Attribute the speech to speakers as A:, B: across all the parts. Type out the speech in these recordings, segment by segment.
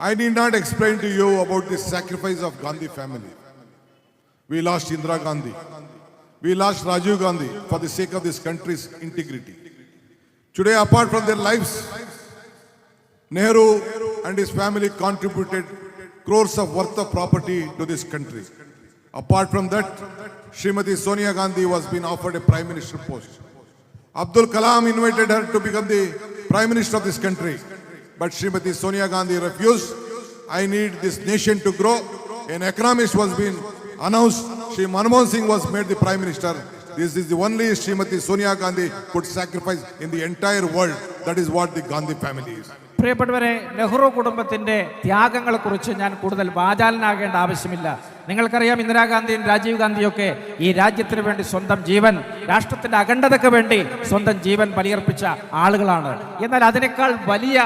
A: I need not explain to you about the sacrifice of Gandhi family. We lost Indira Gandhi. We lost Rajiv Gandhi for the sake of this country's integrity. Today, apart from their lives, Nehru and his family contributed crores of worth of property to this country. Apart from that, Srimati Sonia Gandhi was being offered a prime minister post. Abdul Kalam invited her to become the prime minister of this country. But Srimati Sonia Gandhi refused. I need this nation to grow. An economist was being announced. Shri Manmohan Singh was made the prime minister. This is the only Srimati Sonia Gandhi could sacrifice in the entire world. That is what the Gandhi family is.
B: പ്രിയപ്പെട്ടവരെ, നെഹ്റു കുടുംബത്തിന്റെ ത്യാഗങ്ങളെക്കുറിച്ച് ഞാൻ കൂടുതൽ വാചാലനാകേണ്ട ആവശ്യമില്ല. നിങ്ങൾക്കറിയാം, ഇന്ദിരാഗാന്ധിയും രാജീവ് ഗാന്ധിയൊക്കെ ഈ രാജ്യത്തിന് വേണ്ടി സ്വന്തം ജീവൻ, രാഷ്ട്രത്തിന്റെ അഖണ്ഡതയ്ക്ക് വേണ്ടി സ്വന്തം ജീവൻ ബലിയർപ്പിച്ച ആളുകളാണ്. എന്നാൽ അതിനേക്കാൾ വലിയ,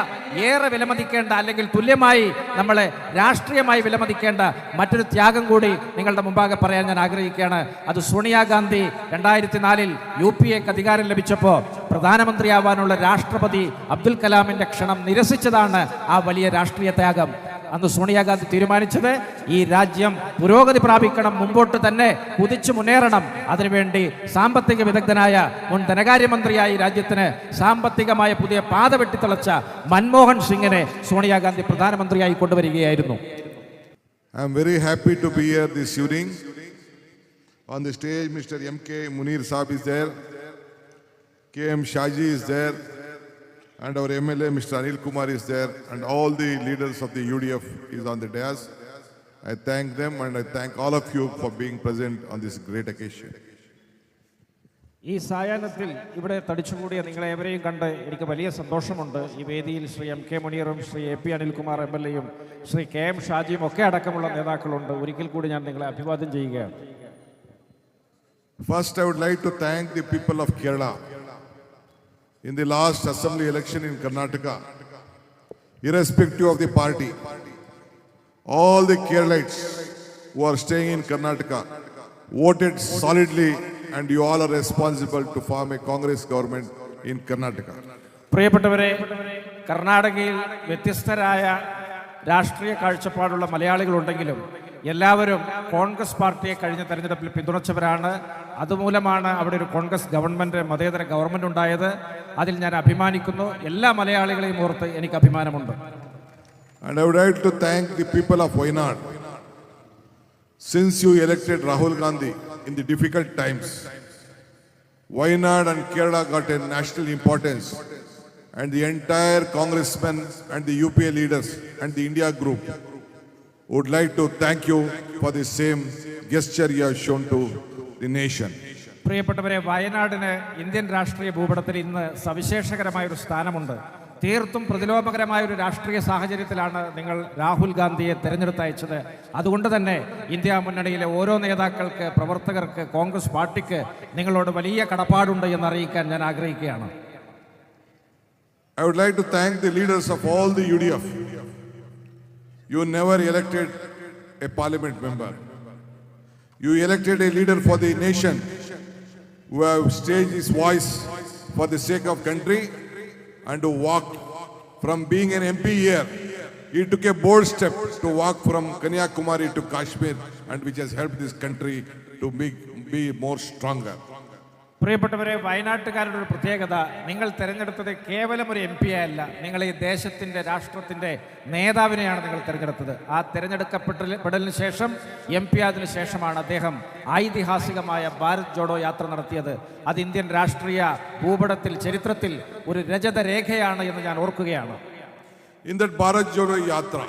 B: ഏറെ വിലമതിക്കേണ്ട, അല്ലെങ്കിൽ തുല്യമായി നമ്മളെ രാഷ്ട്രീയമായി വിലമതിക്കേണ്ട മറ്റൊരു ത്യാഗം കൂടി നിങ്ങളുടെ മുമ്പാകെ പറയാൻ ഞാൻ ആഗ്രഹിക്കുകയാണ്. അത് സോണിയാഗാന്ധി 2004 UPAക്ക് അധികാരം ലഭിച്ചപ്പോൾ പ്രധാനമന്ത്രിയാവാനുള്ള രാഷ്ട്രപതി അബ്ദുൽ കലാമിന്റെ ക്ഷണം നിരസിച്ചതാണ് ആ വലിയ രാഷ്ട്രീയ ത്യാഗം. അന്ന് സോണിയാഗാന്ധി തീരുമാനിച്ചത് ഈ രാജ്യം പുരോഗതി പ്രാപിക്കണം, മുമ്പോട്ട് തന്നെ കുതിച്ചു മുന്നേറണം. അതിനുവേണ്ടി സാമ്പത്തിക വിദഗ്ധനായ മുൻ ധനകാര്യമന്ത്രിയായി രാജ്യത്തിന് സാമ്പത്തികമായ പുതിയ പാത വെട്ടിത്തിളച്ച മൻമോഹൻ സിംഗിനെ സോണിയാഗാന്ധി പ്രധാനമന്ത്രിയായി കൊണ്ടുവരികയായിരുന്നു.
A: I am very happy to be here this evening. On the stage, Mr. M.K. Munir Saab is there, K.M. Shaji is there, and our MLA Mr. Anil Kumar is there, and all the leaders of the UDF is on the dais. I thank them and I thank all of you for being present on this great occasion.
B: ഈ സായാഹ്നത്തിൽ ഇവിടെ തടിച്ചുകൂടിയ നിങ്ങളേവരെയും കണ്ട് എനിക്ക് വലിയ സന്തോഷമുണ്ട്. ഈ വേദിയിൽ Shri M.K. മുനീറും Shri A.P. Anilkumar MLAയും Shri K.M. ഷാജിയും ഒക്കെ അടക്കമുള്ള നേതാക്കളുണ്ട്. ഒരിക്കൽ കൂടി ഞാൻ നിങ്ങളെ അഭിവാദ്യം ചെയ്യുകയാണ്.
A: First, I would like to thank the people of Kerala. In the last assembly election in Karnataka, irrespective of the party, all the Keralites who are staying in Karnataka voted solidly, and you all are responsible to form a Congress government in Karnataka.
B: പ്രിയപ്പെട്ടവരെ, കർണാടകയിൽ വ്യത്യസ്തരായ രാഷ്ട്രീയ കാഴ്ചപ്പാടുള്ള മലയാളികളുണ്ടെങ്കിലും എല്ലാവരും കോൺഗ്രസ് പാർട്ടിയെ കഴിഞ്ഞ തെരഞ്ഞെടുപ്പിൽ പിന്തുണച്ചവരാണ്. അതുമൂലമാണ് അവിടെ ഒരു Congress government, മതേതര ഗവൺമെൻറ് ഉണ്ടായത്. അതിൽ ഞാൻ അഭിമാനിക്കുന്നു. എല്ലാ മലയാളികളെയും ഓർത്ത് എനിക്ക് അഭിമാനമുണ്ട്.
A: And I would like to thank the people of Wayanad. Since you elected Rahul Gandhi in the difficult times, Wayanad and Kerala got a national importance, and the entire congressmen and the UPA leaders and the India group would like to thank you for the same gesture you have shown to the nation.
B: പ്രിയപ്പെട്ടവരെ, വയനാടിന് Indian രാഷ്ട്രീയ ഭൂപടത്തിൽ ഇന്ന് സവിശേഷകരമായൊരു സ്ഥാനമുണ്ട്. തീർത്തും പ്രതിലോമകരമായ ഒരു രാഷ്ട്രീയ സാഹചര്യത്തിലാണ് നിങ്ങൾ രാഹുൽ ഗാന്ധിയെ തിരഞ്ഞെടുത്തയച്ചത്. അതുകൊണ്ട് തന്നെ ഇന്ത്യ മുന്നണിയിലെ ഓരോ നേതാക്കൾക്ക്, പ്രവർത്തകർക്ക്, കോൺഗ്രസ് പാർട്ടിക്ക് നിങ്ങളോട് വലിയ കടപ്പാടുണ്ട് എന്നറിയിക്കാൻ ഞാൻ ആഗ്രഹിക്കുകയാണ്.
A: I would like to thank the leaders of all the UDF. You never elected a parliament member. You elected a leader for the nation who have staged his voice for the sake of country and to walk from being an MP here. He took a bold step to walk from Kanyakumari to Kashmir, and which has helped this country to be more stronger.
B: പ്രിയപ്പെട്ടവരെ, വയനാട്ടുകാരുടെ ഒരു പ്രത്യേകത, നിങ്ങൾ തിരഞ്ഞെടുത്തത് കേവലം ഒരു MP അല്ല, നിങ്ങൾ ഈ ദേശത്തിൻ്റെ, രാഷ്ട്രത്തിൻ്റെ നേതാവിനെയാണ് നിങ്ങൾ തിരഞ്ഞെടുത്തത്. ആ തിരഞ്ഞെടുക്കപ്പെടലിന് ശേഷം, MP ആയതിനു ശേഷമാണ് അദ്ദേഹം ഐതിഹാസികമായ ഭാരത് ജോഡോ യാത്ര നടത്തിയത്. അത് ഇന്ത്യൻ രാഷ്ട്രീയ ഭൂപടത്തിൽ, ചരിത്രത്തിൽ ഒരു രജത രേഖയാണ് എന്ന് ഞാൻ ഓർക്കുകയാണ്.
A: In that Bharat Jodo Yatra,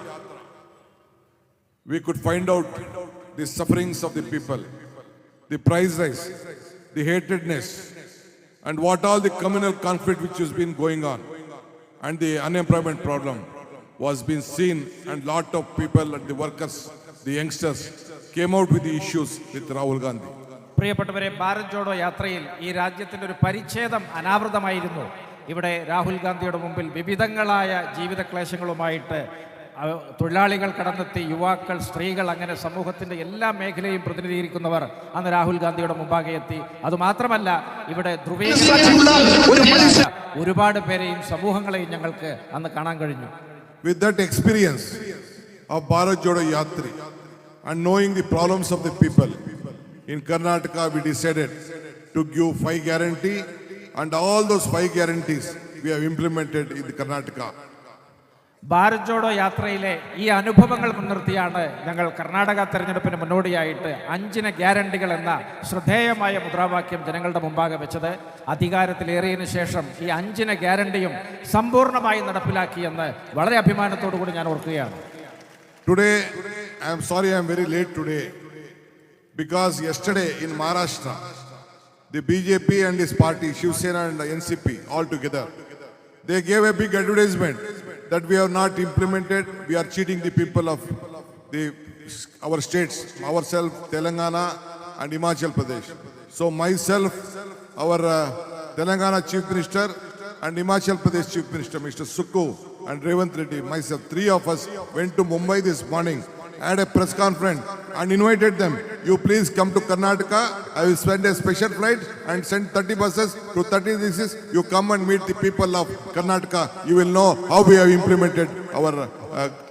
A: we could find out the sufferings of the people, the price rise, the hatredness, and what all the communal conflict which has been going on, and the unemployment problem was being seen, and lot of people and the workers, the youngsters came out with the issues with Rahul Gandhi.
B: പ്രിയപ്പെട്ടവരെ, ഭാരത് ജോഡോ യാത്രയിൽ ഈ രാജ്യത്തിൻ്റെ ഒരു പരിച്ഛേദം അനാവൃതമായിരുന്നു. ഇവിടെ രാഹുൽ ഗാന്ധിയുടെ മുമ്പിൽ വിവിധങ്ങളായ ജീവിത ക്ലേശങ്ങളുമായിട്ട് തൊഴിലാളികൾ കടന്നെത്തി, യുവാക്കൾ, സ്ത്രീകൾ, അങ്ങനെ സമൂഹത്തിൻ്റെ എല്ലാ മേഖലയും പ്രതിനിധീകരിക്കുന്നവർ അന്ന് രാഹുൽ ഗാന്ധിയുടെ മുമ്പാകെ എത്തി. അതുമാത്രമല്ല, ഇവിടെ ഒരുപാട് പേരെയും സമൂഹങ്ങളെയും ഞങ്ങൾക്ക് അന്ന് കാണാൻ കഴിഞ്ഞു.
A: With that experience, of Bharat Jodo Yatri and knowing the problems of the people, in Karnataka we decided to give 5 guarantee, and all those 5 guarantees we have implemented in the Karnataka.
B: Bharat Jodo യാത്രയിലെ ഈ അനുഭവങ്ങൾ മുൻനിർത്തിയാണ് ഞങ്ങൾ കർണാടക തെരഞ്ഞെടുപ്പിന് മുന്നോടിയായിട്ട് 5 ഗ്യാരണ്ടികൾ എന്ന ശ്രദ്ധേയമായ മുദ്രാവാക്യം ജനങ്ങളുടെ മുമ്പാകെ വെച്ചത്. അധികാരത്തിലേറിയതിനു ശേഷം ഈ 5 ഗ്യാരണ്ടിയും സമ്പൂർണ്ണമായി നടപ്പിലാക്കിയെന്ന് വളരെ അഭിമാനത്തോടു കൂടി ഞാൻ ഓർക്കുകയാണ്.
A: Today, I am sorry I am very late today, because yesterday in Maharashtra, the BJP and his party, Shiv Sena and the NCP all together, they gave a big advertisement that we have not implemented, we are cheating the people of our states, ourselves, Telangana and Himachal Pradesh. So myself, our Telangana Chief Minister and Himachal Pradesh Chief Minister, Mr. Sukku and Revanth Reddy, myself, 3 of us went to Mumbai this morning, had a press conference and invited them. You please come to Karnataka. I will send a special flight and send 30 buses to 30 districts. You come and meet the people of Karnataka. You will know how we have implemented our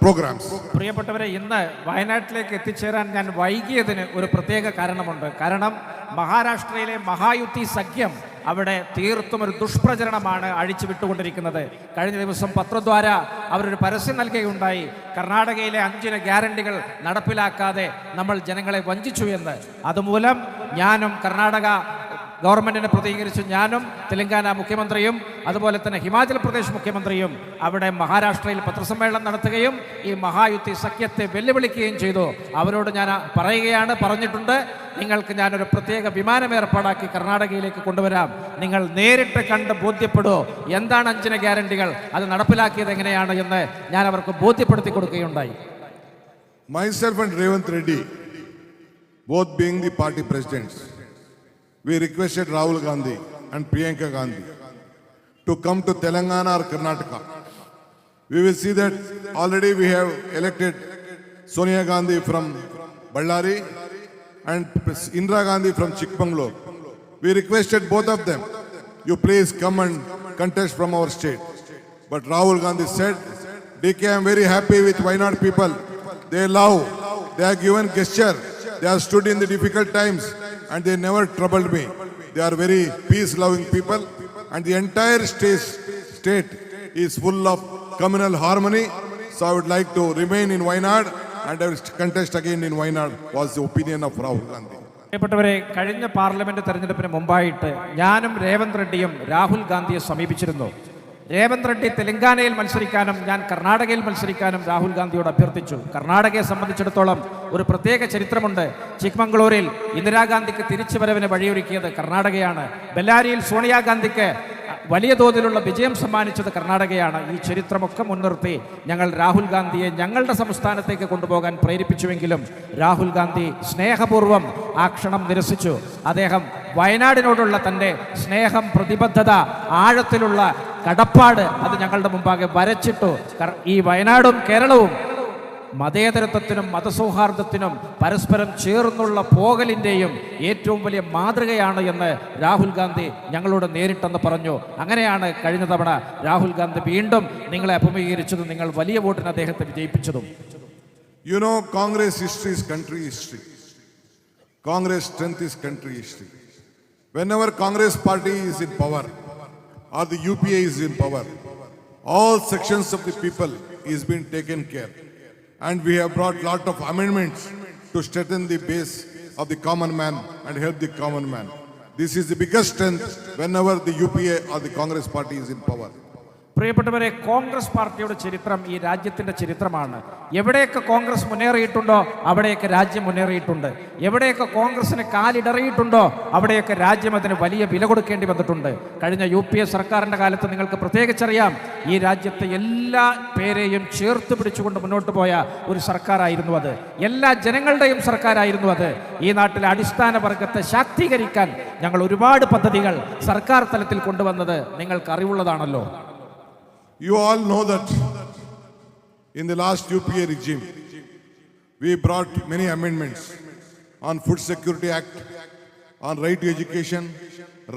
A: programs.
B: പ്രിയപ്പെട്ടവരെ, ഇന്ന് വയനാട്ടിലേക്ക് എത്തിച്ചേരാൻ ഞാൻ വൈകിയതിന് ഒരു പ്രത്യേക കാരണമുണ്ട്. കാരണം മഹാരാഷ്ട്രയിലെ മഹായുതി സഖ്യം അവിടെ തീർത്തും ഒരു ദുഷ്പ്രചരണമാണ് അഴിച്ചുവിട്ടുകൊണ്ടിരിക്കുന്നത്. കഴിഞ്ഞ ദിവസം പത്രദ്വാര അവരൊരു പരസ്യം നൽകുകയുണ്ടായി, കർണാടകയിലെ 5 ഗ്യാരണ്ടികൾ നടപ്പിലാക്കാതെ നമ്മൾ ജനങ്ങളെ വഞ്ചിച്ചു എന്ന്. അതുമൂലം ഞാനും കർണാടക ഗവൺമെന്റിനെ പ്രതികരിച്ച് ഞാനും തെലങ്കാന മുഖ്യമന്ത്രിയും അതുപോലെ തന്നെ ഹിമാചൽ പ്രദേശ് മുഖ്യമന്ത്രിയും അവിടെ മഹാരാഷ്ട്രയിൽ പത്രസമ്മേളനം നടത്തുകയും ഈ മഹായുതി സഖ്യത്തെ വെല്ലുവിളിക്കുകയും ചെയ്തു. അവരോട് ഞാൻ പറഞ്ഞിട്ടുണ്ട്, നിങ്ങൾക്ക് ഞാനൊരു പ്രത്യേക വിമാനം ഏർപ്പാടാക്കി കർണാടകയിലേക്ക് കൊണ്ടുവരാം, നിങ്ങൾ നേരിട്ട് കണ്ട് ബോധ്യപ്പെടൂ എന്താണ് 5 ഗ്യാരണ്ടികൾ, അത് നടപ്പിലാക്കിയത് എങ്ങനെയാണ് എന്ന് ഞാൻ അവർക്ക് ബോധ്യപ്പെടുത്തി കൊടുക്കുകയുണ്ടായി.
A: Myself and Revanth Reddy, both being the party presidents, we requested Rahul Gandhi and Priyanka Gandhi to come to Telangana or Karnataka. We will see that already we have elected Sonia Gandhi from Ballari and Indira Gandhi from Chikmagalur. We requested both of them, you please come and contest from our state. But Rahul Gandhi said, DK, I am very happy with Wayanad people. They love, they have given gesture, they have stood in the difficult times and they never troubled me. They are very peace-loving people and the entire state is full of communal harmony. So I would like to remain in Wayanad and I will contest again in Wayanad, was the opinion of Rahul Gandhi.
B: പ്രിയപ്പെട്ടവരെ, കഴിഞ്ഞ parliament തെരഞ്ഞെടുപ്പിന് മുമ്പായിട്ട് ഞാനും രേവന്ത് റെഡ്ഡിയും രാഹുൽ ഗാന്ധിയെ സമീപിച്ചിരുന്നു. രേവന്ത് റെഡ്ഡി തെലങ്കാനയിൽ മത്സരിക്കാനും ഞാൻ കർണാടകയിൽ മത്സരിക്കാനും രാഹുൽ ഗാന്ധിയോട് അഭ്യർത്ഥിച്ചു. കർണാടകയെ സംബന്ധിച്ചിടത്തോളം ഒരു പ്രത്യേക ചരിത്രമുണ്ട്. ചിക്മംഗ്ലൂരിൽ ഇന്ദിരാഗാന്ധിക്ക് തിരിച്ചുവരവിന് വഴിയൊരുക്കിയത് കർണാടകയാണ്. ബെല്ലാരിയിൽ സോണിയാഗാന്ധിക്ക് വലിയ തോതിലുള്ള വിജയം സമ്മാനിച്ചത് കർണാടകയാണ്. ഈ ചരിത്രമൊക്കെ മുൻനിർത്തി ഞങ്ങൾ രാഹുൽ ഗാന്ധിയെ ഞങ്ങളുടെ സംസ്ഥാനത്തേക്ക് കൊണ്ടുപോകാൻ പ്രേരിപ്പിച്ചുവെങ്കിലും രാഹുൽ ഗാന്ധി സ്നേഹപൂർവ്വം ആ ക്ഷണം നിരസിച്ചു. അദ്ദേഹം വയനാടിനോടുള്ള തൻ്റെ സ്നേഹം, പ്രതിബദ്ധത, ആഴത്തിലുള്ള കടപ്പാട് അത് ഞങ്ങളുടെ മുമ്പാകെ വരച്ചിട്ടു. ഈ വയനാടും കേരളവും മതേതരത്വത്തിനും മതസൗഹാർദ്ദത്തിനും പരസ്പരം ചേർന്നുള്ള പോകലിൻ്റെയും ഏറ്റവും വലിയ മാതൃകയാണ് എന്ന് രാഹുൽ ഗാന്ധി ഞങ്ങളോട് നേരിട്ടെന്ന് പറഞ്ഞു. അങ്ങനെയാണ് കഴിഞ്ഞ തവണ രാഹുൽ ഗാന്ധി വീണ്ടും നിങ്ങളെ അഭിമുഖീകരിച്ചതും നിങ്ങൾ വലിയ വോട്ടിന് അദ്ദേഹത്തെ വിജയിപ്പിച്ചതും.
A: You know, Congress history is country history. Congress strength is country history. Whenever Congress party is in power or the UPA is in power, all sections of the people is being taken care. And we have brought lot of amendments to strengthen the base of the common man and help the common man. This is the biggest strength whenever the UPA or the Congress party is in power.
B: പ്രിയപ്പെട്ടവരെ, കോൺഗ്രസ് പാർട്ടിയുടെ ചരിത്രം ഈ രാജ്യത്തിൻ്റെ ചരിത്രമാണ്. എവിടെയൊക്കെ കോൺഗ്രസ് മുന്നേറിയിട്ടുണ്ടോ അവിടെയൊക്കെ രാജ്യം മുന്നേറിയിട്ടുണ്ട്. എവിടെയൊക്കെ കോൺഗ്രസിന് കാലിടറിയിട്ടുണ്ടോ അവിടെയൊക്കെ രാജ്യം അതിന് വലിയ വില കൊടുക്കേണ്ടി വന്നിട്ടുണ്ട്. കഴിഞ്ഞ UPA സർക്കാരിൻ്റെ കാലത്ത് നിങ്ങൾക്ക് പ്രത്യേകിച്ചറിയാം, ഈ രാജ്യത്തെ എല്ലാ പേരെയും ചേർത്ത് പിടിച്ചുകൊണ്ട് മുന്നോട്ട് പോയ ഒരു സർക്കാരായിരുന്നു അത്. എല്ലാ ജനങ്ങളുടെയും സർക്കാരായിരുന്നു അത്. ഈ നാട്ടിലെ അടിസ്ഥാന വർഗത്തെ ശാക്തീകരിക്കാൻ ഞങ്ങൾ ഒരുപാട് പദ്ധതികൾ സർക്കാർ തലത്തിൽ കൊണ്ടുവന്നത് നിങ്ങൾക്ക് അറിവുള്ളതാണല്ലോ.
A: You all know that in the last UPA regime, we brought many amendments on Food Security Act, on right to education,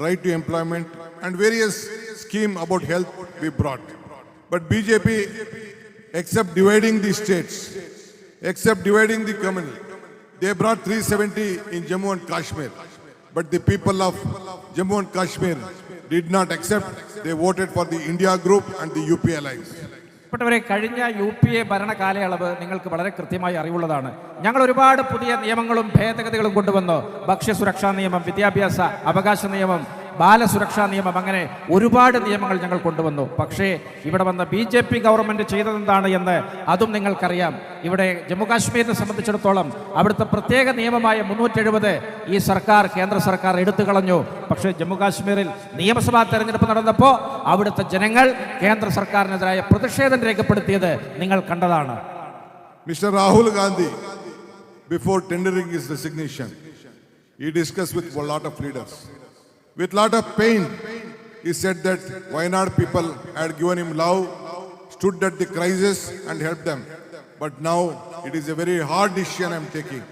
A: right to employment, and various schemes about health we brought. But BJP, except dividing the states, except dividing the community. They brought 370 in Jammu and Kashmir, but the people of Jammu and Kashmir did not accept. They voted for the India group and the UP alliance.
B: പ്പെട്ടവരെ കഴിഞ്ഞ UPA ഭരണ കാലയളവ് നിങ്ങൾക്ക് വളരെ കൃത്യമായി അറിവുള്ളതാണ്. ഞങ്ങൾ ഒരുപാട് പുതിയ നിയമങ്ങളും ഭേദഗതികളും കൊണ്ടുവന്നു. ഭക്ഷ്യസുരക്ഷാ നിയമം, വിദ്യാഭ്യാസ അവകാശ നിയമം, ബാലസുരക്ഷാ നിയമം, അങ്ങനെ ഒരുപാട് നിയമങ്ങൾ ഞങ്ങൾ കൊണ്ടുവന്നു. പക്ഷേ ഇവിടെ വന്ന BJP ഗവൺമെന്റ് ചെയ്തതെന്താണ് എന്ന് അതും നിങ്ങൾക്കറിയാം. ഇവിടെ ജമ്മു കാശ്മീരിനെ സംബന്ധിച്ചിടത്തോളം അവിടുത്തെ പ്രത്യേക നിയമമായ 370 ഈ സർക്കാർ, കേന്ദ്ര സർക്കാർ എടുത്തു കളഞ്ഞു. പക്ഷേ ജമ്മു കാശ്മീരിൽ നിയമസഭാ തെരഞ്ഞെടുപ്പ് നടന്നപ്പോൾ അവിടുത്തെ ജനങ്ങൾ കേന്ദ്ര സർക്കാരിനെതിരായ പ്രതിഷേധം രേഖപ്പെടുത്തിയത് നിങ്ങൾ കണ്ടതാണ്.
A: Mr. Rahul Gandhi, before tendering his resignation, he discussed with a lot of leaders. With lot of pain, he said that Wayanad people had given him love, stood at the crisis and helped them. But now it is a very hard decision I am taking.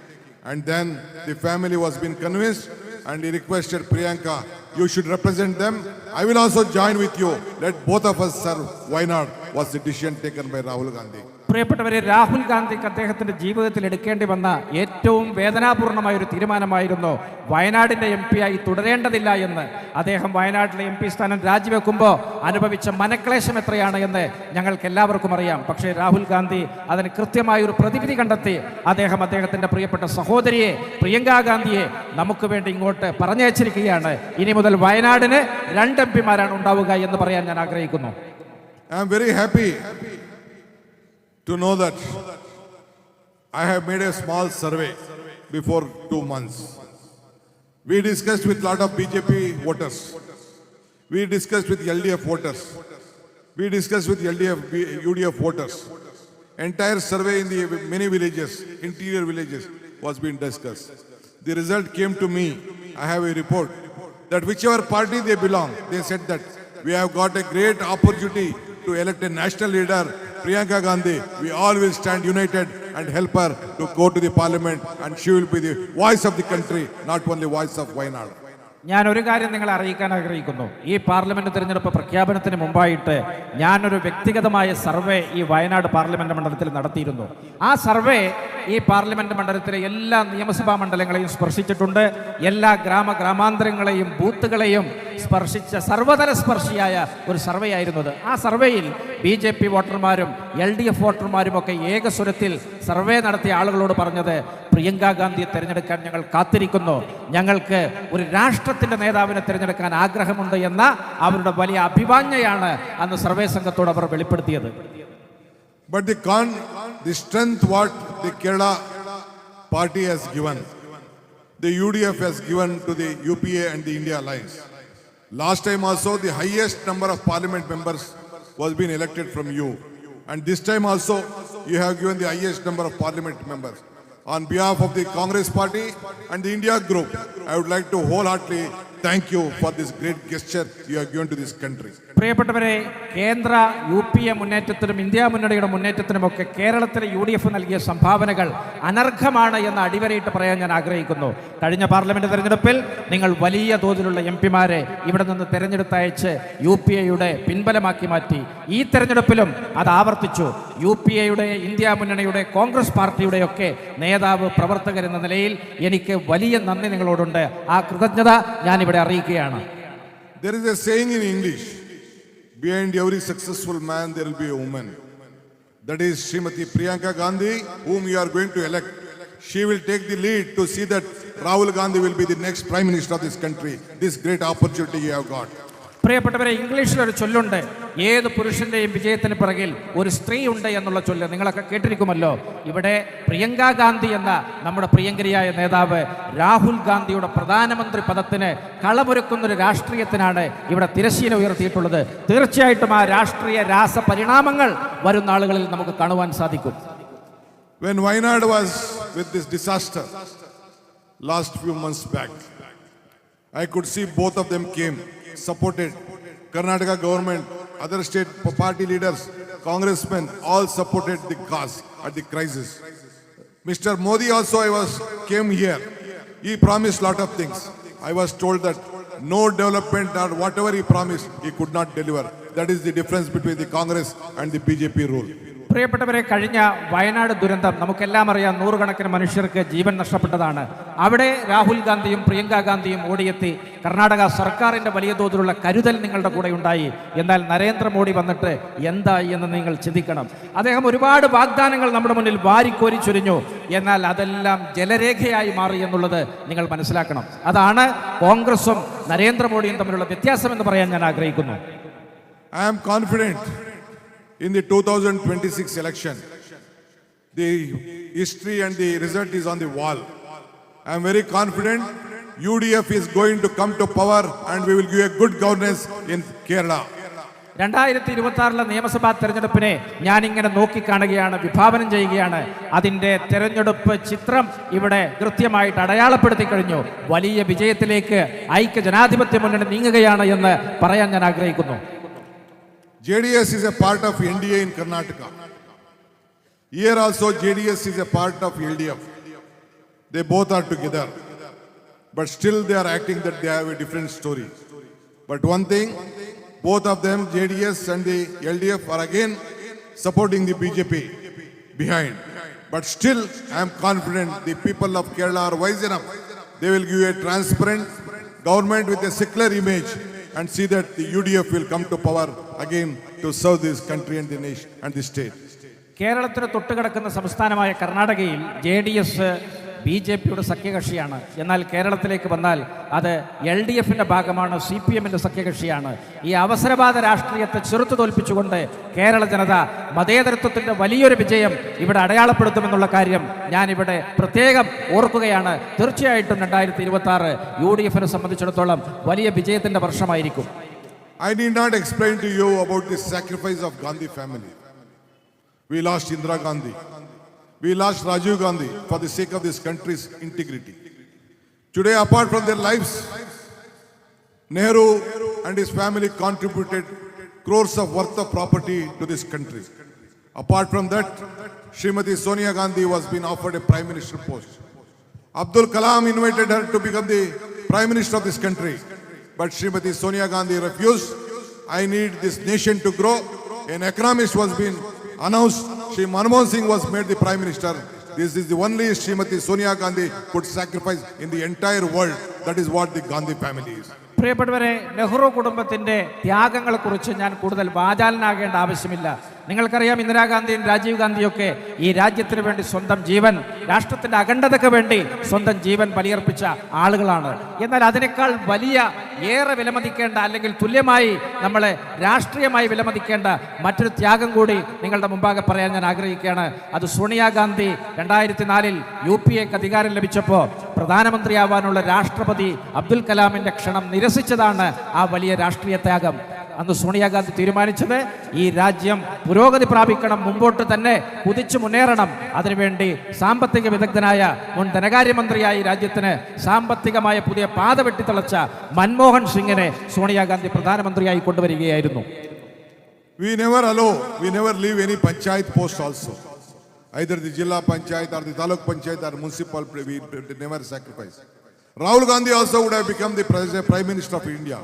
A: And then the family was being convinced and he requested Priyanka, you should represent them. I will also join with you. Let both of us serve Wayanad was the decision taken by Rahul Gandhi.
B: പ്രിയപ്പെട്ടവരെ, രാഹുൽ ഗാന്ധിക്ക് അദ്ദേഹത്തിന്റെ ജീവിതത്തിൽ എടുക്കേണ്ടി വന്ന ഏറ്റവും വേദനാപൂർണമായ ഒരു തീരുമാനമായിരുന്നു വയനാടിന്റെ MP ആയി തുടരേണ്ടതില്ല എന്ന്. അദ്ദേഹം വയനാട്ടിലെ MP സ്ഥാനം രാജിവെക്കുമ്പോൾ അനുഭവിച്ച മനക്ലേശം എത്രയാണ് എന്ന് ഞങ്ങൾക്ക് എല്ലാവർക്കും അറിയാം. പക്ഷേ രാഹുൽ ഗാന്ധി അതിന് കൃത്യമായ ഒരു പ്രതിവിധി കണ്ടെത്തി. അദ്ദേഹത്തിന്റെ പ്രിയപ്പെട്ട സഹോദരിയെ പ്രിയങ്കാ ഗാന്ധിയെ നമുക്ക് വേണ്ടി ഇങ്ങോട്ട് പറഞ്ഞയച്ചിരിക്കുകയാണ്. ഇനി മുതൽ വയനാടിന് 2 MP-മാരാണ് ഉണ്ടാവുക എന്ന് പറയാൻ ഞാൻ ആഗ്രഹിക്കുന്നു.
A: I am very happy to know that I have made a small survey before 2 months. We discussed with lot of BJP voters. We discussed with LDF voters. We discussed with UDF voters. Entire survey in the many villages, interior villages was being discussed. The result came to me. I have a report that whichever party they belong, they said that we have got a great opportunity to elect a national leader, Priyanka Gandhi. We all will stand united and help her to go to the parliament and she will be the voice of the country, not only voice of Wayanad.
B: ഞാൻ ഒരു കാര്യം നിങ്ങളെ അറിയിക്കാൻ ആഗ്രഹിക്കുന്നു. ഈ parliament തെരഞ്ഞെടുപ്പ് പ്രഖ്യാപനത്തിന് മുമ്പായിട്ട് ഞാനൊരു വ്യക്തിഗതമായ സർവേ ഈ വയനാട് പാർലമെന്റ് മണ്ഡലത്തിൽ നടത്തിയിരുന്നു. ആ സർവേ ഈ പാർലമെന്റ് മണ്ഡലത്തിലെ എല്ലാ നിയമസഭാ മണ്ഡലങ്ങളെയും സ്പർശിച്ചിട്ടുണ്ട്. എല്ലാ ഗ്രാമാന്തരങ്ങളെയും ബൂത്തുകളെയും സ്പർശിച്ച സർവതല സ്പർശിയായ ഒരു സർവേ ആയിരുന്നത്. ആ സർവേയിൽ BJP വോട്ടർമാരും LDF വോട്ടർമാരും ഒക്കെ ഏകസ്വരത്തിൽ സർവേ നടത്തിയ ആളുകളോട് പറഞ്ഞത്, പ്രിയങ്കാ ഗാന്ധിയെ തിരഞ്ഞെടുക്കാൻ ഞങ്ങൾ കാത്തിരിക്കുന്നു, ഞങ്ങൾക്ക് ഒരു രാഷ്ട്രത്തിന്റെ നേതാവിനെ തിരഞ്ഞെടുക്കാൻ ആഗ്രഹമുണ്ട് എന്ന അവരുടെ വലിയ അഭിവാഞ്ജയാണ് അന്ന് സർവേ സംഘത്തോട് അവർ വെളിപ്പെടുത്തിയത്.
A: But the strength what the Kerala party has given, the UDF has given to the UPA and the India alliance. Last time also the highest number of parliament members was being elected from you, and this time also you have given the highest number of parliament members. On behalf of the Congress party and the India group, I would like to wholeheartedly thank you for this great gesture you have given to this country.
B: പ്രിയപ്പെട്ടവരെ, കേന്ദ്ര UPA മുന്നേറ്റത്തിനും India മുന്നണിയുടെ മുന്നേറ്റത്തിനുമൊക്കെ കേരളത്തിലെ UDF നൽകിയ സംഭാവനകൾ അനർഘമാണ് എന്ന് അടിവരയിട്ട് പറയാൻ ഞാൻ ആഗ്രഹിക്കുന്നു. കഴിഞ്ഞ പാർലമെന്റ് തെരഞ്ഞെടുപ്പിൽ നിങ്ങൾ വലിയ തോതിലുള്ള MP-മാരെ ഇവിടെ നിന്ന് തെരഞ്ഞെടുത്തയച്ച് UPA-യുടെ പിൻബലമാക്കി മാറ്റി. ഈ തെരഞ്ഞെടുപ്പിലും അത് ആവർത്തിച്ചു. UPA-യുടെ, ഇന്ത്യ മുന്നണിയുടെ, കോൺഗ്രസ് പാർട്ടിയുടെയൊക്കെ നേതാവ്, പ്രവർത്തകർ എന്ന നിലയിൽ എനിക്ക് വലിയ നന്ദി നിങ്ങളോടുണ്ട്. ആ കൃതജ്ഞത ഞാൻ ഇവിടെ അറിയിക്കുകയാണ്.
A: There is a saying in English, behind every successful man there will be a woman. That is Srimati Priyanka Gandhi, whom you are going to elect. She will take the lead to see that Rahul Gandhi will be the next Prime Minister of this country. This great opportunity you have got.
B: പ്രിയപ്പെട്ടവരെ, ഇംഗ്ലീഷിലൊരു ചൊല്ലുണ്ട്, ഏത് പുരുഷന്റെയും വിജയത്തിന് പിറകിൽ ഒരു സ്ത്രീ ഉണ്ട് എന്നുള്ള ചൊല്ല് നിങ്ങളൊക്കെ കേട്ടിരിക്കുമല്ലോ. ഇവിടെ പ്രിയങ്കാ ഗാന്ധി എന്ന നമ്മുടെ പ്രിയങ്കരിയായ നേതാവ് രാഹുൽ ഗാന്ധിയുടെ പ്രധാനമന്ത്രി പദത്തിന് കളമൊരുക്കുന്നൊരു രാഷ്ട്രീയത്തിനാണ് ഇവിടെ തിരശ്ശീല ഉയർത്തിയിട്ടുള്ളത്. തീർച്ചയായിട്ടും ആ രാഷ്ട്രീയ രാസപരിണാമങ്ങൾ വരുന്ന ആളുകളിൽ നമുക്ക് കാണുവാൻ സാധിക്കും.
A: When Wayanad was with this disaster last few months back, I could see both of them came, supported. Karnataka government, other state party leaders, congressmen, all supported the cause at the crisis. Mr. Modi also came here. He promised lot of things. I was told that no development or whatever he promised, he could not deliver. That is the difference between the Congress and the BJP rule.
B: പ്രിയപ്പെട്ടവരെ, കഴിഞ്ഞ വയനാട് ദുരന്തം നമുക്കെല്ലാം അറിയാം. നൂറുകണക്കിന് മനുഷ്യർക്ക് ജീവൻ നഷ്ടപ്പെട്ടതാണ്. അവിടെ രാഹുൽ ഗാന്ധിയും പ്രിയങ്ക ഗാന്ധിയും ഓടിയെത്തി കർണാടക സർക്കാരിൻ്റെ വലിയ തോതിലുള്ള കരുതൽ നിങ്ങളുടെ കൂടെ ഉണ്ടായി. എന്നാൽ നരേന്ദ്രമോദി വന്നിട്ട് എന്തായി എന്ന് നിങ്ങൾ ചിന്തിക്കണം. അദ്ദേഹം ഒരുപാട് വാഗ്ദാനങ്ങൾ നമ്മുടെ മുന്നിൽ വാരിക്കോരി ചൊരിഞ്ഞു. എന്നാൽ അതെല്ലാം ജലരേഖയായി മാറി എന്നുള്ളത് നിങ്ങൾ മനസ്സിലാക്കണം. അതാണ് കോൺഗ്രസും നരേന്ദ്രമോദിയും തമ്മിലുള്ള വ്യത്യാസം എന്ന് പറയാൻ ഞാൻ ആഗ്രഹിക്കുന്നു.
A: I am confident in the 2026 election. The history and the result is on the wall. I am very confident UDF is going to come to power and we will give a good governance in Kerala.
B: 2026 നിയമസഭാ തെരഞ്ഞെടുപ്പിനെ ഞാനിങ്ങനെ നോക്കിക്കാണുകയാണ്, വിഭാവനം ചെയ്യുകയാണ്. അതിൻ്റെ തെരഞ്ഞെടുപ്പ് ചിത്രം ഇവിടെ കൃത്യമായിട്ട് അടയാളപ്പെടുത്തി കഴിഞ്ഞു. വലിയ വിജയത്തിലേക്ക് ഐക്യ ജനാധിപത്യ മുന്നണി നീങ്ങുകയാണ് എന്ന് പറയാൻ ഞാൻ ആഗ്രഹിക്കുന്നു.
A: JDS is a part of NDA in Karnataka. Here also JDS is a part of LDF. They both are together. But still they are acting that they have a different story. But one thing, both of them, JDS and the LDF, are again supporting the BJP behind. But still I am confident the people of Kerala are wise enough. They will give a transparent government with a secular image and see that the UDF will come to power again to serve this country and the nation and the state.
B: കേരളത്തിന് തൊട്ടുകിടക്കുന്ന സംസ്ഥാനമായ കർണാടകയിൽ JDS BJPയുടെ സഖ്യകക്ഷിയാണ്. എന്നാൽ കേരളത്തിലേക്ക് വന്നാൽ അത് LDFിൻ്റെ ഭാഗമാണ്, CPMൻ്റെ സഖ്യകക്ഷിയാണ്. ഈ അവസരവാദ രാഷ്ട്രീയത്തെ ചെറുത്തു തോൽപ്പിച്ചുകൊണ്ട് കേരള ജനത മതേതരത്വത്തിൻ്റെ വലിയൊരു വിജയം ഇവിടെ അടയാളപ്പെടുത്തുമെന്നുള്ള കാര്യം ഞാനിവിടെ പ്രത്യേകം ഓർക്കുകയാണ്. തീർച്ചയായിട്ടും 2026 UDFിനെ സംബന്ധിച്ചിടത്തോളം വലിയ വിജയത്തിൻ്റെ വർഷമായിരിക്കും.
A: I need not explain to you about the sacrifice of Gandhi family. We lost Indira Gandhi. We lost Rajiv Gandhi for the sake of this country's integrity. Today, apart from their lives, Nehru and his family contributed crores of worth of property to this country. Apart from that, Srimati Sonia Gandhi was being offered a prime minister post. Abdul Kalam invited her to become the prime minister of this country. But Srimati Sonia Gandhi refused. I need this nation to grow. An economist was being announced. Shri Manmohan Singh was made the prime minister. This is the only Srimati Sonia Gandhi could sacrifice in the entire world. That is what the Gandhi family is.
B: പ്രിയപ്പെട്ടവരെ, നെഹ്റു കുടുംബത്തിൻ്റെ ത്യാഗങ്ങളെക്കുറിച്ച് ഞാൻ കൂടുതൽ വാചാലനാകേണ്ട ആവശ്യമില്ല. നിങ്ങൾക്കറിയാം, ഇന്ദിരാഗാന്ധിയും രാജീവ് ഗാന്ധിയൊക്കെ ഈ രാജ്യത്തിന് വേണ്ടി സ്വന്തം ജീവൻ, രാഷ്ട്രത്തിൻ്റെ അഖണ്ഡതയ്ക്ക് വേണ്ടി സ്വന്തം ജീവൻ ബലിയർപ്പിച്ച ആളുകളാണ്. എന്നാൽ അതിനേക്കാൾ വലിയ, ഏറെ വിലമതിക്കേണ്ട, അല്ലെങ്കിൽ തുല്യമായി നമ്മളെ രാഷ്ട്രീയമായി വിലമതിക്കേണ്ട മറ്റൊരു ത്യാഗം കൂടി നിങ്ങളുടെ മുമ്പാകെ പറയാൻ ഞാൻ ആഗ്രഹിക്കുകയാണ്. അത് സോണിയാഗാന്ധി 2004 UPAക്ക് അധികാരം ലഭിച്ചപ്പോൾ പ്രധാനമന്ത്രിയാവാനുള്ള രാഷ്ട്രപതി അബ്ദുൽ കലാമിൻ്റെ ക്ഷണം നിരസിച്ചതാണ് ആ വലിയ രാഷ്ട്രീയ ത്യാഗം. അന്ന് സോണിയാഗാന്ധി തീരുമാനിച്ചത് ഈ രാജ്യം പുരോഗതി പ്രാപിക്കണം, മുമ്പോട്ട് തന്നെ കുതിച്ചു മുന്നേറണം. അതിനുവേണ്ടി സാമ്പത്തിക വിദഗ്ധനായ മുൻ ധനകാര്യമന്ത്രിയായി രാജ്യത്തിന് സാമ്പത്തികമായ പുതിയ പാത വെട്ടിത്തിളച്ച മൻമോഹൻ സിംഗിനെ സോണിയാഗാന്ധി പ്രധാനമന്ത്രിയായി കൊണ്ടുവരികയായിരുന്നു.
A: We never leave any panchayat post also. Either the Jilla Panchayat or the Taluk Panchayat or municipal, we never sacrifice. Rahul Gandhi also would have become the Prime Minister of India.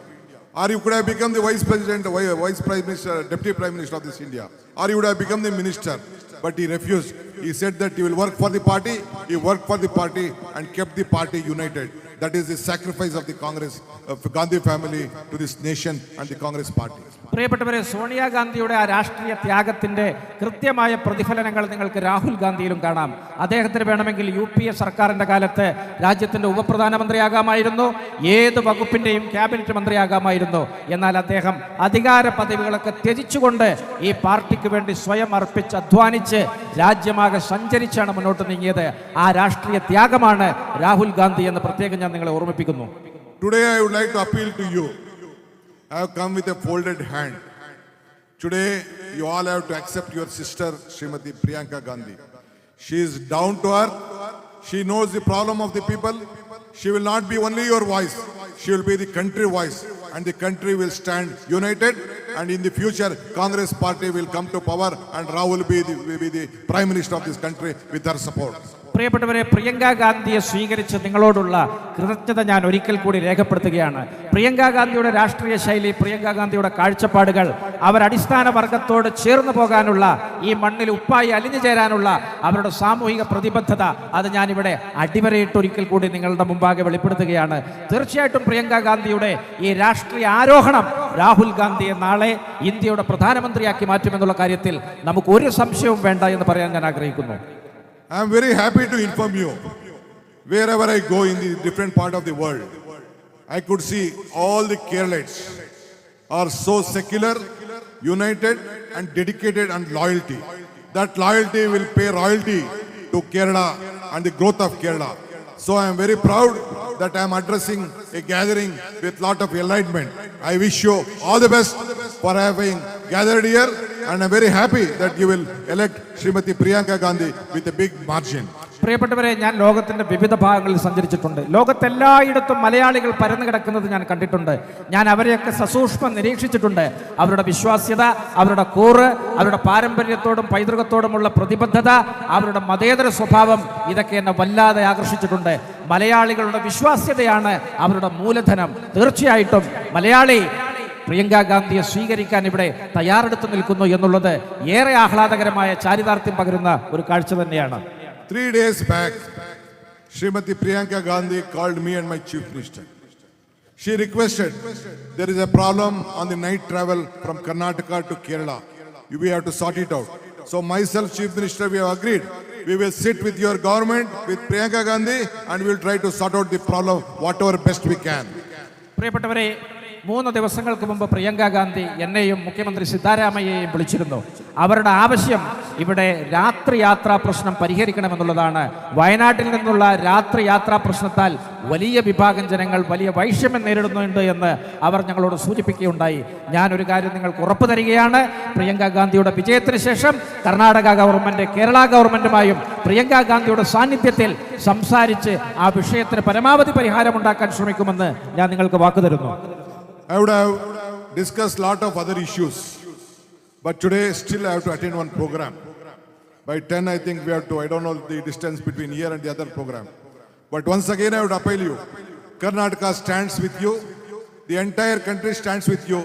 A: Or you could have become the Vice President, Vice Prime Minister, Deputy Prime Minister of this India. Or you would have become the Minister. But he refused. He said that he will work for the party. He worked for the party and kept the party united. That is the sacrifice of the Congress, of the Gandhi family to this nation and the Congress party.
B: പ്രിയപ്പെട്ടവരെ, സോണിയാഗാന്ധിയുടെ ആ രാഷ്ട്രീയ ത്യാഗത്തിൻ്റെ കൃത്യമായ പ്രതിഫലനങ്ങൾ നിങ്ങൾക്ക് രാഹുൽ ഗാന്ധിയിലും കാണാം. അദ്ദേഹത്തിന് വേണമെങ്കിൽ UPA സർക്കാരിൻ്റെ കാലത്ത് രാജ്യത്തിൻ്റെ ഉപപ്രധാനമന്ത്രിയാകാമായിരുന്നു, ഏത് വകുപ്പിൻ്റെയും ക്യാബിനറ്റ് മന്ത്രിയാകാമായിരുന്നു. എന്നാൽ അദ്ദേഹം അധികാര പദവികളൊക്കെ ത്യജിച്ചുകൊണ്ട് ഈ പാർട്ടിക്ക് വേണ്ടി സ്വയം അർപ്പിച്ച് അധ്വാനിച്ച് രാജ്യമാകെ സഞ്ചരിച്ചാണ് മുന്നോട്ട് നീങ്ങിയത്. ആ രാഷ്ട്രീയ ത്യാഗമാണ് രാഹുൽ ഗാന്ധി എന്ന് പ്രത്യേകം ഞാൻ നിങ്ങളെ ഓർമ്മിപ്പിക്കുന്നു.
A: Today I would like to appeal to you. I have come with a folded hand. Today you all have to accept your sister Srimati Priyanka Gandhi. She is down to earth. She knows the problem of the people. She will not be only your voice. She will be the country voice, and the country will stand united, and in the future Congress party will come to power and Rahul will be the Prime Minister of this country with her support.
B: പ്രിയപ്പെട്ടവരെ, പ്രിയങ്ക ഗാന്ധിയെ സ്വീകരിച്ച് നിങ്ങളോടുള്ള കൃതജ്ഞത ഞാൻ ഒരിക്കൽ കൂടി രേഖപ്പെടുത്തുകയാണ്. പ്രിയങ്ക ഗാന്ധിയുടെ രാഷ്ട്രീയ ശൈലി, പ്രിയങ്ക ഗാന്ധിയുടെ കാഴ്ചപ്പാടുകൾ, അവരടിസ്ഥാന വർഗത്തോട് ചേർന്ന് പോകാനുള്ള, ഈ മണ്ണിൽ ഉപ്പായി അലിഞ്ഞു ചേരാനുള്ള അവരുടെ സാമൂഹിക പ്രതിബദ്ധത, അത് ഞാനിവിടെ അടിവരയിട്ട് ഒരിക്കൽ കൂടി നിങ്ങളുടെ മുമ്പാകെ വെളിപ്പെടുത്തുകയാണ്. തീർച്ചയായിട്ടും പ്രിയങ്ക ഗാന്ധിയുടെ ഈ രാഷ്ട്രീയ ആരോഹണം രാഹുൽ ഗാന്ധിയെ നാളെ ഇന്ത്യയുടെ പ്രധാനമന്ത്രിയാക്കി മാറ്റുമെന്നുള്ള കാര്യത്തിൽ നമുക്ക് ഒരു സംശയവും വേണ്ട എന്ന് പറയാൻ ഞാൻ ആഗ്രഹിക്കുന്നു.
A: I am very happy to inform you, wherever I go in the different part of the world, I could see all the Keralites are so secular, united and dedicated and loyalty. That loyalty will pay royalty to Kerala and the growth of Kerala. So I am very proud that I am addressing a gathering with lot of enlightenment. I wish you all the best for having gathered here, and I am very happy that you will elect Srimati Priyanka Gandhi with a big margin.
B: പ്രിയപ്പെട്ടവരെ, ഞാൻ ലോകത്തിന്റെ വിവിധ ഭാഗങ്ങളിൽ സഞ്ചരിച്ചിട്ടുണ്ട്. ലോകത്തെല്ലായിടത്തും മലയാളികൾ പരന്നു കിടക്കുന്നത് ഞാൻ കണ്ടിട്ടുണ്ട്. ഞാൻ അവരെയൊക്കെ സസൂക്ഷ്മം നിരീക്ഷിച്ചിട്ടുണ്ട്. അവരുടെ വിശ്വാസ്യത, അവരുടെ കൂറ്, അവരുടെ പാരമ്പര്യത്തോടും പൈതൃകത്തോടുമുള്ള പ്രതിബദ്ധത, അവരുടെ മതേതര സ്വഭാവം, ഇതൊക്കെ എന്നെ വല്ലാതെ ആകർഷിച്ചിട്ടുണ്ട്. മലയാളികളുടെ വിശ്വാസ്യതയാണ് അവരുടെ മൂലധനം. തീർച്ചയായിട്ടും മലയാളി പ്രിയങ്ക ഗാന്ധിയെ സ്വീകരിക്കാൻ ഇവിടെ തയ്യാറെടുത്ത് നിൽക്കുന്നു എന്നുള്ളത് ഏറെ ആഹ്ലാദകരമായ ചാരിതാർത്ഥ്യം പകരുന്ന ഒരു കാഴ്ച തന്നെയാണ്.
A: 3 days back, Srimati Priyanka Gandhi called me and my chief minister. She requested, there is a problem on the night travel from Karnataka to Kerala. We have to sort it out. So myself, chief minister, we have agreed. We will sit with your government, with Priyanka Gandhi, and we will try to sort out the problem whatever best we can.
B: പ്രിയപ്പെട്ടവരെ, 3 ദിവസങ്ങൾക്ക് മുമ്പ് പ്രിയങ്ക ഗാന്ധി എന്നെയും മുഖ്യമന്ത്രി സിദ്ധാരാമയ്യയെയും വിളിച്ചിരുന്നു. അവരുടെ ആവശ്യം ഇവിടെ രാത്രി യാത്രാ പ്രശ്നം പരിഹരിക്കണമെന്നുള്ളതാണ്. വയനാട്ടിൽ നിന്നുള്ള രാത്രി യാത്രാ പ്രശ്നത്താൽ വലിയ വിഭാഗം ജനങ്ങൾ വലിയ വൈഷമ്യം നേരിടുന്നുണ്ട് എന്ന് അവർ ഞങ്ങളോട് സൂചിപ്പിക്കുകയുണ്ടായി. ഞാനൊരു കാര്യം നിങ്ങൾക്ക് ഉറപ്പു തരികയാണ്. പ്രിയങ്ക ഗാന്ധിയുടെ വിജയത്തിന് ശേഷം കർണാടക ഗവൺമെന്റ് കേരള ഗവൺമെന്റുമായും പ്രിയങ്ക ഗാന്ധിയുടെ സാന്നിധ്യത്തിൽ സംസാരിച്ച് ആ വിഷയത്തിന് പരമാവധി പരിഹാരമുണ്ടാക്കാൻ ശ്രമിക്കുമെന്ന് ഞാൻ നിങ്ങൾക്ക് വാക്കുതരുന്നു.
A: I would have discussed lot of other issues, but today still I have to attend one program. By 10 I think we have to, I don't know the distance between here and the other program. But once again I would appeal you, Karnataka stands with you, the entire country stands with you.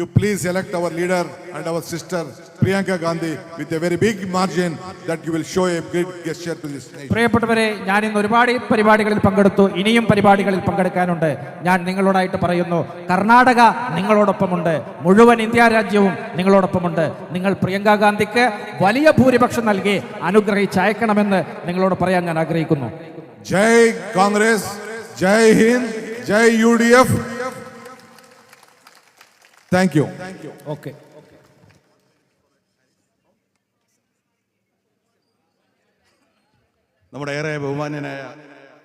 A: You please elect our leader and our sister Priyanka Gandhi with a very big margin that you will show a great gesture to this nation.
B: പ്രിയപ്പെട്ടവരെ, ഞാൻ ഇന്ന് ഒരുപാട് പരിപാടികളിൽ പങ്കെടുത്തു. ഇനിയും പരിപാടികളിൽ പങ്കെടുക്കാനുണ്ട്. ഞാൻ നിങ്ങളോടായിട്ട് പറയുന്നു, കർണാടക നിങ്ങളോടൊപ്പമുണ്ട്, മുഴുവൻ ഇന്ത്യ രാജ്യവും നിങ്ങളോടൊപ്പമുണ്ട്. നിങ്ങൾ പ്രിയങ്ക ഗാന്ധിക്ക് വലിയ ഭൂരിപക്ഷം നൽകി അനുഗ്രഹിച്ചയക്കണമെന്ന് നിങ്ങളോട് പറയാൻ ഞാൻ ആഗ്രഹിക്കുന്നു.
A: ജയ് കോൺഗ്രസ്, ജയ് ഹിന്ദ്, ജയ് UDF. Thank you.
B: ഓക്കെ.
C: നമ്മുടെ ഏറെ ബഹുമാന്യനായ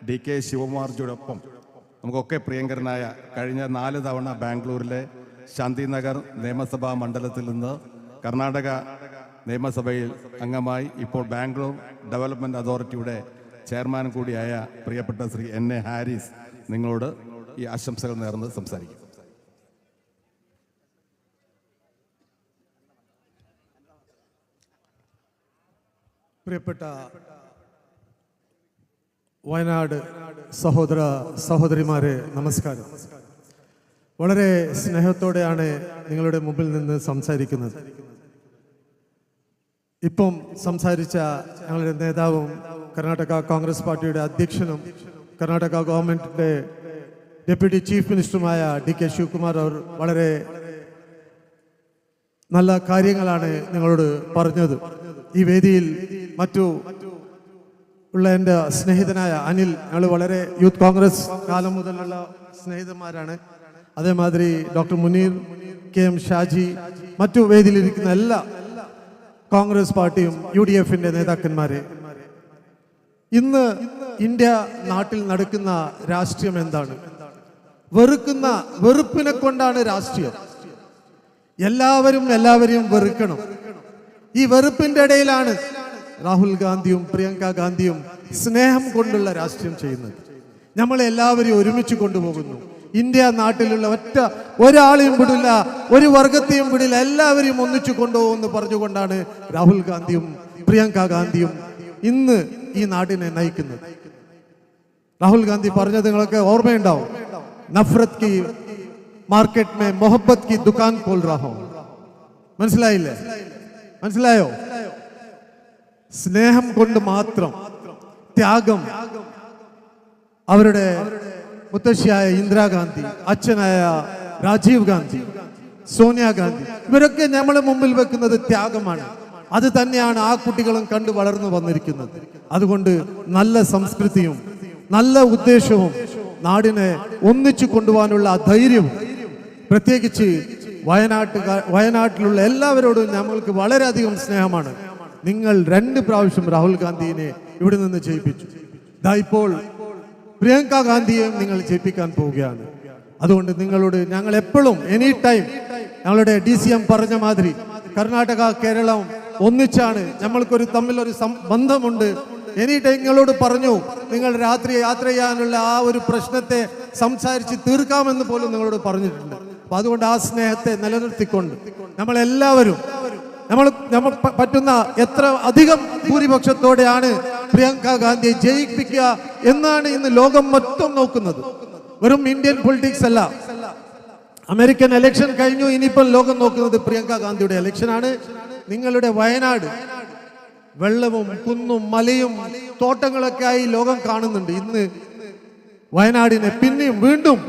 C: DK ശിവകുമാർജിയോടൊപ്പം നമുക്കൊക്കെ പ്രിയങ്കരനായ കഴിഞ്ഞ 4 തവണ ബാംഗ്ലൂരിലെ ശാന്തിനഗർ നിയമസഭാ മണ്ഡലത്തിൽ നിന്ന് കർണാടക നിയമസഭയിൽ അംഗമായി ഇപ്പോൾ ബാംഗ്ലൂർ ഡെവലപ്മെൻറ്റ് അതോറിറ്റിയുടെ ചെയർമാൻ കൂടിയായ പ്രിയപ്പെട്ട ശ്രീ NA ഹാരിസ് നിങ്ങളോട് ഈ ആശംസകൾ നേർന്ന് സംസാരിക്കും.
D: പ്രിയപ്പെട്ട വയനാട് സഹോദര സഹോദരിമാരെ, നമസ്കാരം. വളരെ സ്നേഹത്തോടെയാണ് നിങ്ങളുടെ മുമ്പിൽ നിന്ന് സംസാരിക്കുന്നത്. ഇപ്പം സംസാരിച്ച ഞങ്ങളുടെ നേതാവും കർണാടക കോൺഗ്രസ് പാർട്ടിയുടെ അധ്യക്ഷനും കർണാടക ഗവൺമെന്റിന്റെ ഡെപ്യൂട്ടി ചീഫ് മിനിസ്റ്ററുമായ DK ശിവകുമാർ അവർ വളരെ നല്ല കാര്യങ്ങളാണ് നിങ്ങളോട് പറഞ്ഞത്. ഈ വേദിയിൽ മറ്റു ഉള്ള എൻ്റെ സ്നേഹിതനായ അനിൽ, ഞങ്ങൾ വളരെ യൂത്ത് കോൺഗ്രസ് കാലം മുതലുള്ള സ്നേഹിതന്മാരാണ്. അതേമാതിരി ഡോക്ടർ മുനീർ, KM ഷാജി, മറ്റു വേദിയിലിരിക്കുന്ന എല്ലാ കോൺഗ്രസ് പാർട്ടിയും UDFന്റെ നേതാക്കന്മാരെ, ഇന്ന് ഇന്ത്യ നാട്ടിൽ നടക്കുന്ന രാഷ്ട്രീയം എന്താണ്? വെറുപ്പിനെ കൊണ്ടാണ് രാഷ്ട്രീയം. എല്ലാവരെയും വെറുക്കണം. ഈ വെറുപ്പിന്റെ ഇടയിലാണ് രാഹുൽ ഗാന്ധിയും പ്രിയങ്ക ഗാന്ധിയും സ്നേഹം കൊണ്ടുള്ള രാഷ്ട്രീയം ചെയ്യുന്നത്. നമ്മളെല്ലാവരെയും ഒരുമിച്ച് കൊണ്ടുപോകുന്നു. ഇന്ത്യ നാട്ടിലുള്ള ഒരാളെയും വിടില്ല, ഒരു വർഗത്തെയും വിടില്ല, എല്ലാവരെയും ഒന്നിച്ചു കൊണ്ടുപോകുമെന്ന് പറഞ്ഞുകൊണ്ടാണ് രാഹുൽ ഗാന്ധിയും പ്രിയങ്ക ഗാന്ധിയും ഇന്ന് ഈ നാടിനെ നയിക്കുന്നത്. രാഹുൽ ഗാന്ധി പറഞ്ഞത് നിങ്ങളൊക്കെ ഓർമ്മയുണ്ടാവും, നഫ്രത് കി മാർക്കറ്റ് മേ മൊഹബത്ത് കി ദുകാൻ ഖോൽ റഹാ ഹൂം. മനസ്സിലായില്ലേ? മനസ്സിലായോ? സ്നേഹം കൊണ്ട് മാത്രം, ത്യാഗം. അവരുടെ മുത്തശ്ശിയായ ഇന്ദിരാഗാന്ധി, അച്ഛനായ രാജീവ് ഗാന്ധി, സോണിയാഗാന്ധി, ഇവരൊക്കെ നമ്മളെ മുമ്പിൽ വെക്കുന്നത് ത്യാഗമാണ്. അത് തന്നെയാണ് ആ കുട്ടികളും കണ്ടു വളർന്നു വന്നിരിക്കുന്നത്. അതുകൊണ്ട് നല്ല സംസ്കൃതിയും നല്ല ഉദ്ദേശവും നാടിനെ ഒന്നിച്ചു കൊണ്ടുപോകാനുള്ള ധൈര്യവും, പ്രത്യേകിച്ച് വയനാട്ടിലുള്ള എല്ലാവരോടും ഞങ്ങൾക്ക് വളരെയധികം സ്നേഹമാണ്. നിങ്ങൾ 2 പ്രാവശ്യം രാഹുൽ ഗാന്ധിയെ ഇവിടെ നിന്ന് ജയിപ്പിച്ചു. ഇപ്പോൾ പ്രിയങ്ക ഗാന്ധിയെയും നിങ്ങൾ ജയിപ്പിക്കാൻ പോവുകയാണ്. അതുകൊണ്ട് നിങ്ങളോട് ഞങ്ങൾ എപ്പോഴും എനി ടൈം, ഞങ്ങളുടെ DCM പറഞ്ഞ മാതിരി കർണാടക കേരളം ഒന്നിച്ചാണ്, നമ്മൾക്കൊരു തമ്മിലൊരു ബന്ധമുണ്ട്. എനി ടൈം നിങ്ങളോട് പറഞ്ഞു, നിങ്ങൾ രാത്രി യാത്ര ചെയ്യാനുള്ള ആ ഒരു പ്രശ്നത്തെ സംസാരിച്ച് തീർക്കാമെന്ന് പോലും നിങ്ങളോട് പറഞ്ഞിട്ടുണ്ട്. അപ്പൊ അതുകൊണ്ട് ആ സ്നേഹത്തെ നിലനിർത്തിക്കൊണ്ട് നമ്മളെല്ലാവരും നമ്മൾ പറ്റുന്ന എത്ര അധികം ഭൂരിപക്ഷത്തോടെയാണ് പ്രിയങ്ക ഗാന്ധിയെ ജയിപ്പിക്കുക എന്നാണ് ഇന്ന് ലോകം മൊത്തം നോക്കുന്നത്. വെറും ഇന്ത്യൻ പൊളിറ്റിക്സ് അല്ല. അമേരിക്കൻ ഇലക്ഷൻ കഴിഞ്ഞു, ഇനിയിപ്പോൾ ലോകം നോക്കുന്നത് പ്രിയങ്ക ഗാന്ധിയുടെ ഇലക്ഷനാണ്. നിങ്ങളുടെ വയനാട് വെള്ളവും കുന്നും മലയും തോട്ടങ്ങളൊക്കെ ആയി ലോകം കാണുന്നുണ്ട്. ഇന്ന് വയനാടിനെ പിന്നെയും വീണ്ടും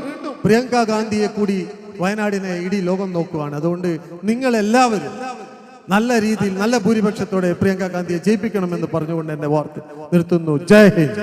D: പ്രിയങ്ക ഗാന്ധിയെ കൂടി വയനാടിനെ ഇടീ ലോകം നോക്കുവാണ്. അതുകൊണ്ട് നിങ്ങൾ എല്ലാവരും നല്ല രീതിയിൽ നല്ല ഭൂരിപക്ഷത്തോടെ പ്രിയങ്ക ഗാന്ധിയെ ജയിപ്പിക്കണമെന്ന് പറഞ്ഞുകൊണ്ട് എന്റെ വാർത്ത നിർത്തുന്നു. ജയ് ഹിന്ദ്.